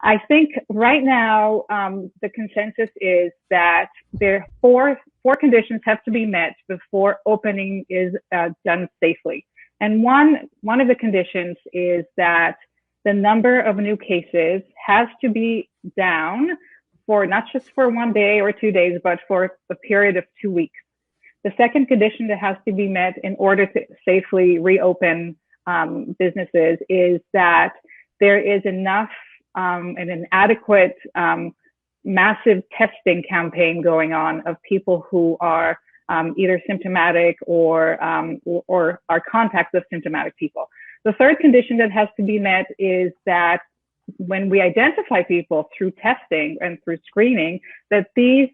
I think right now the consensus is that there are four conditions have to be met before opening is done safely. And one of the conditions is that the number of new cases has to be down for not just for 1 day or 2 days, but for a period of 2 weeks. The second condition that has to be met in order to safely reopen businesses is that there is enough and an adequate massive testing campaign going on of people who are either symptomatic or are contacts of symptomatic people. The third condition that has to be met is that when we identify people through testing and through screening, that these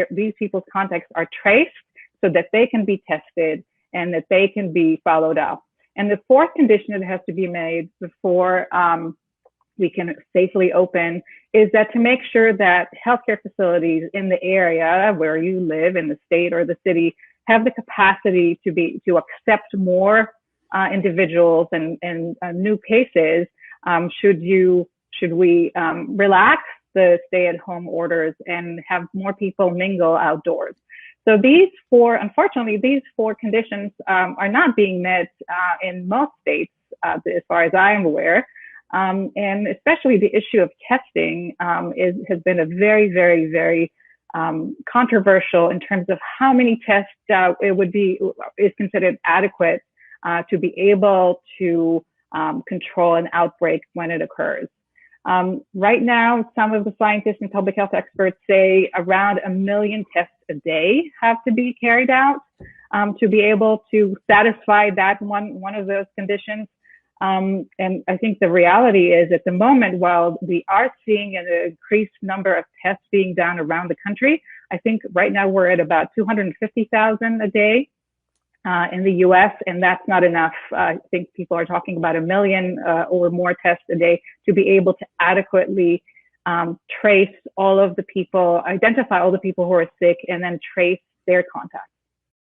these people's contacts are traced so that they can be tested and that they can be followed up. And the fourth condition that has to be made before we can safely open is that to make sure that healthcare facilities in the area where you live, in the state or the city, have the capacity to accept more individuals and new cases. Should we relax the stay-at-home orders and have more people mingle outdoors? So unfortunately, these four conditions are not being met in most states, as far as I am aware. And especially the issue of testing has been a very, very, very controversial in terms of how many tests is considered adequate to be able to control an outbreak when it occurs. Right now, some of the scientists and public health experts say around 1 million tests a day have to be carried out to be able to satisfy that one of those conditions. And I think the reality is at the moment, while we are seeing an increased number of tests being done around the country, I think right now we're at about 250,000 a day in the US, and that's not enough. I think people are talking about 1 million or more tests a day to be able to adequately trace all of the people, identify all the people who are sick, and then trace their contacts.